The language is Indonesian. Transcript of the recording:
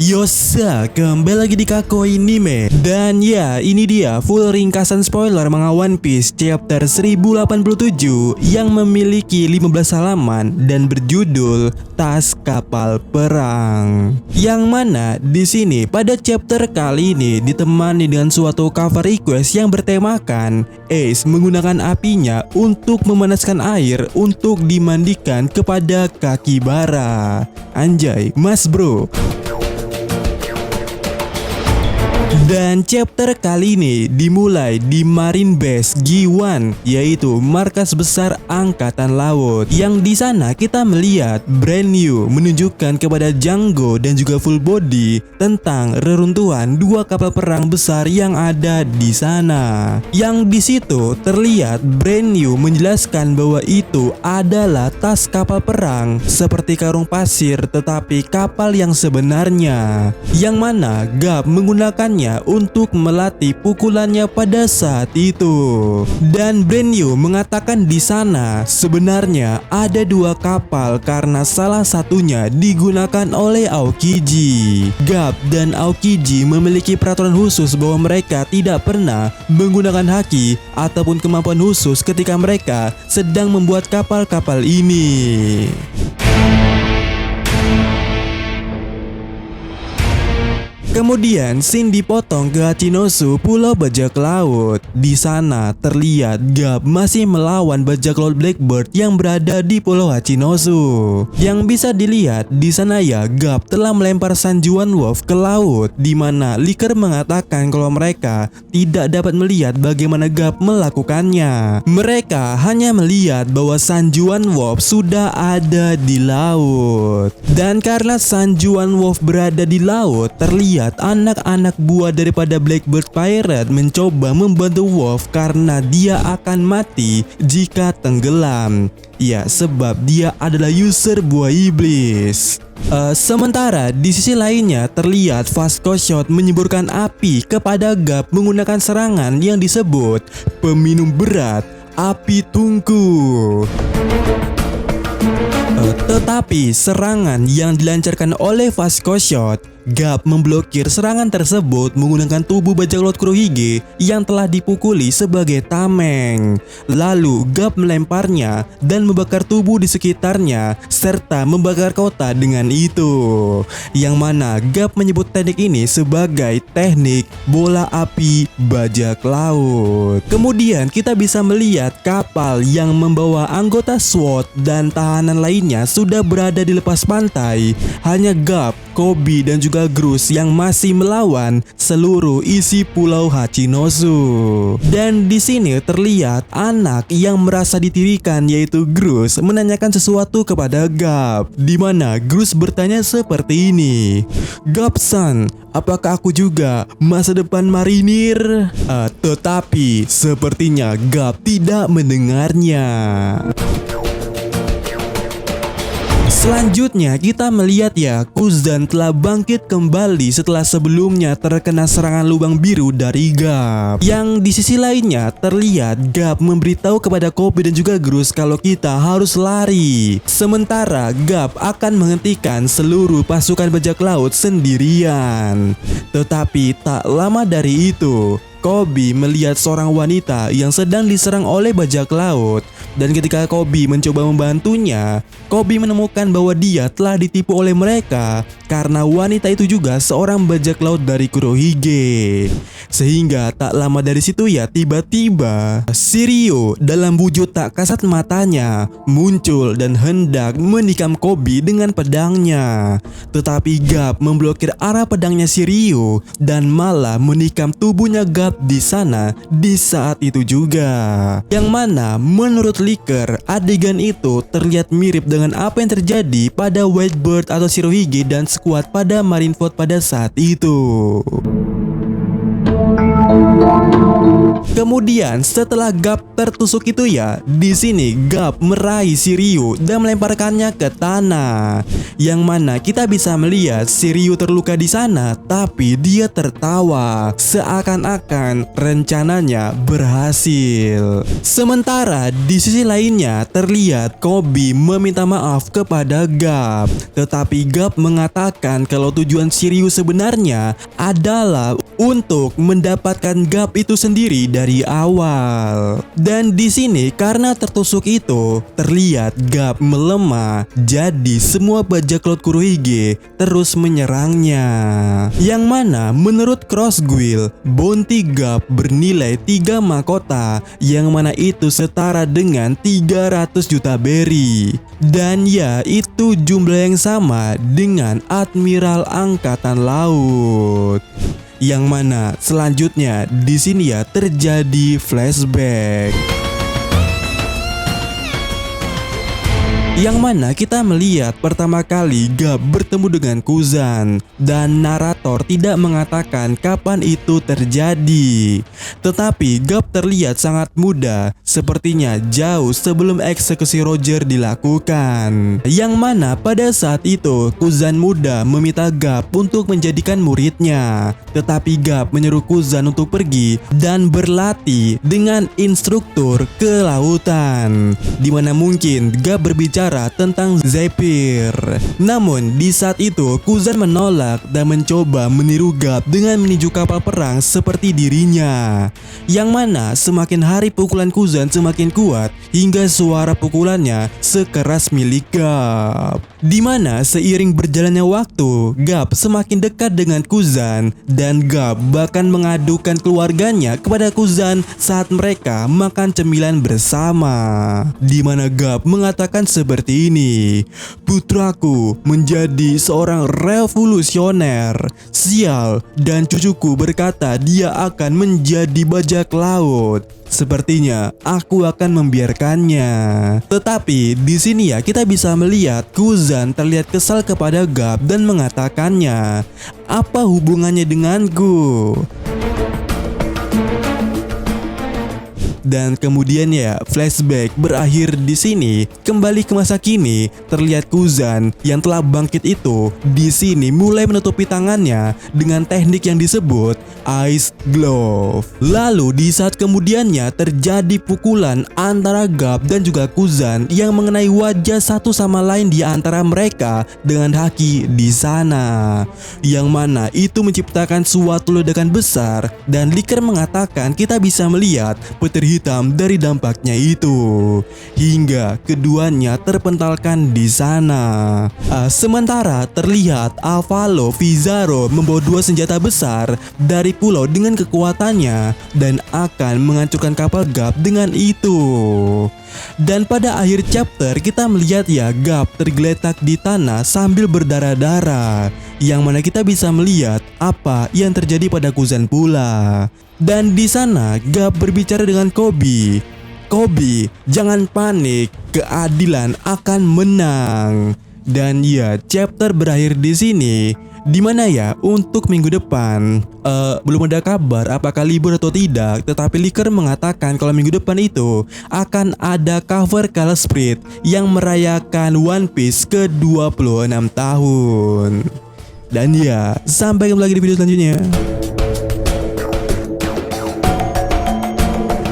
Yosa, kembali lagi di Kakoi Anime. Dan ya, ini dia full ringkasan spoiler manga One Piece chapter 1087 yang memiliki 15 halaman dan berjudul Tas Kapal Perang. Yang mana di sini pada chapter kali ini ditemani dengan suatu cover request yang bertemakan Ace menggunakan apinya untuk memanaskan air untuk dimandikan kepada kaki bara. Anjay, mas bro. Dan chapter kali ini dimulai di Marine Base G1, yaitu markas besar angkatan laut. Yang di sana kita melihat brand new menunjukkan kepada Django dan juga Full Body tentang reruntuhan dua kapal perang besar yang ada di sana. Yang di situ terlihat brand new menjelaskan bahwa itu adalah tas kapal perang seperti karung pasir, tetapi kapal yang sebenarnya, yang mana Garp menggunakannya untuk melatih pukulannya pada saat itu. Dan brand new mengatakan di sana sebenarnya ada dua kapal karena salah satunya digunakan oleh Aokiji. Garp dan Aokiji memiliki peraturan khusus bahwa mereka tidak pernah menggunakan haki ataupun kemampuan khusus ketika mereka sedang membuat kapal-kapal ini. Kemudian scene dipotong ke Hachinosu, Pulau Bajak Laut. Di sana terlihat Garp masih melawan bajak laut Blackbird yang berada di Pulau Hachinosu. Yang bisa dilihat di sana ya, Garp telah melempar Sanjuan Wolf ke laut, di mana Licker mengatakan kalau mereka tidak dapat melihat bagaimana Garp melakukannya. Mereka hanya melihat bahwa Sanjuan Wolf sudah ada di laut. Dan karena Sanjuan Wolf berada di laut, terlihat anak-anak buah daripada Blackbird Pirate mencoba membantu Wolf karena dia akan mati jika tenggelam. Ya, sebab dia adalah user buah iblis. Sementara di sisi lainnya terlihat Vasco Shot menyemburkan api kepada Garp menggunakan serangan yang disebut peminum berat api tungku. Tetapi serangan yang dilancarkan oleh Vasco Shot, Garp memblokir serangan tersebut menggunakan tubuh bajak laut Kurohige yang telah dipukuli sebagai tameng. Lalu Garp melemparnya dan membakar tubuh di sekitarnya serta membakar kota dengan itu. Yang mana Garp menyebut teknik ini sebagai teknik bola api bajak laut. Kemudian kita bisa melihat kapal yang membawa anggota SWAT dan tahanan lainnya sudah berada di lepas pantai. Hanya Garp, Koby dan juga Grus yang masih melawan seluruh isi Pulau Hachinosu. Dan di sini terlihat anak yang merasa ditirikan, yaitu Grus, menanyakan sesuatu kepada Garp, di mana Grus bertanya seperti ini, "Garp-san, apakah aku juga masa depan marinir?" Tetapi sepertinya Garp tidak mendengarnya. Selanjutnya kita melihat ya, Kuzan telah bangkit kembali setelah sebelumnya terkena serangan lubang biru dari Garp. Yang di sisi lainnya terlihat Garp memberitahu kepada Koby dan juga Grus kalau kita harus lari. Sementara Garp akan menghentikan seluruh pasukan bajak laut sendirian. Tetapi tak lama dari itu, Koby melihat seorang wanita yang sedang diserang oleh bajak laut. Dan ketika Koby mencoba membantunya, Koby menemukan bahwa dia telah ditipu oleh mereka karena wanita itu juga seorang bajak laut dari Kurohige. Sehingga tak lama dari situ ya, tiba-tiba Shiryu dalam wujud tak kasat matanya muncul dan hendak menikam Koby dengan pedangnya. Tetapi Garp memblokir arah pedangnya Shiryu dan malah menikam tubuhnya Garp di sana di saat itu juga. Yang mana menurut Licker, adegan itu terlihat mirip dengan apa yang terjadi pada Whitebird atau Shirohige dan skuad pada Marineford pada saat itu. Kemudian setelah Garp tertusuk itu ya, di sini Garp meraih si Ryu dan melemparkannya ke tanah. Yang mana kita bisa melihat si Ryu terluka di sana, tapi dia tertawa seakan-akan rencananya berhasil. Sementara di sisi lainnya terlihat Koby meminta maaf kepada Garp, tetapi Garp mengatakan kalau tujuan si Ryu sebenarnya adalah untuk mendapatkan Garp itu sendiri dari awal. Dan di sini karena tertusuk itu terlihat Garp melemah, jadi semua bajak laut Kurohige terus menyerangnya. Yang mana menurut Crossguil, bounty Garp bernilai 3 mahkota, yang mana itu setara dengan 300 juta berry. Dan ya, itu jumlah yang sama dengan Admiral Angkatan Laut. Yang mana selanjutnya di sini ya terjadi flashback. Yang mana kita melihat pertama kali Garp bertemu dengan Kuzan, dan narator tidak mengatakan kapan itu terjadi. Tetapi Garp terlihat sangat muda, sepertinya jauh sebelum eksekusi Roger dilakukan. Yang mana pada saat itu Kuzan muda meminta Garp untuk menjadikan muridnya. Tetapi Garp menyuruh Kuzan untuk pergi dan berlatih dengan instruktur ke lautan, dimana mungkin Garp berbicara tentang Zephyr. Namun di saat itu Kuzan menolak dan mencoba meniru Garp dengan menuju kapal perang seperti dirinya. Yang mana semakin hari pukulan Kuzan semakin kuat hingga suara pukulannya sekeras milik Garp. Dimana seiring berjalannya waktu, Garp semakin dekat dengan Kuzan, dan Garp bahkan mengadukan keluarganya kepada Kuzan saat mereka makan cemilan bersama. Dimana Garp mengatakan seperti ini, "Putraku menjadi seorang revolusioner. Sial, dan cucuku berkata dia akan menjadi bajak laut. Sepertinya aku akan membiarkannya." Tetapi di sini ya kita bisa melihat Kuzan terlihat kesal kepada Garp dan mengatakannya, "Apa hubungannya denganku?" Dan kemudian ya flashback berakhir di sini. Kembali ke masa kini, terlihat Kuzan yang telah bangkit itu di sini mulai menutupi tangannya dengan teknik yang disebut Ice Glove. Lalu di saat kemudiannya terjadi pukulan antara Garp dan juga Kuzan yang mengenai wajah satu sama lain di antara mereka dengan haki di sana. Yang mana itu menciptakan suatu ledakan besar, dan Licker mengatakan kita bisa melihat petir hitam dari dampaknya itu, hingga keduanya terpentalkan di sana. Sementara terlihat Avalo Vizaro membawa 2 senjata besar dari pulau dengan kekuatannya dan akan menghancurkan kapal Garp dengan itu. Dan pada akhir chapter kita melihat ya Garp tergeletak di tanah sambil berdarah-darah, yang mana kita bisa melihat apa yang terjadi pada Kuzan pula. Dan di sana Garp berbicara dengan Koby. "Koby, jangan panik, keadilan akan menang." Dan ya, chapter berakhir di sini. Dimana ya untuk minggu depan belum ada kabar apakah libur atau tidak, tetapi Licker mengatakan kalau minggu depan itu akan ada cover Color Sprite yang merayakan One Piece ke 26 tahun. Dan ya, sampai ketemu lagi di video selanjutnya.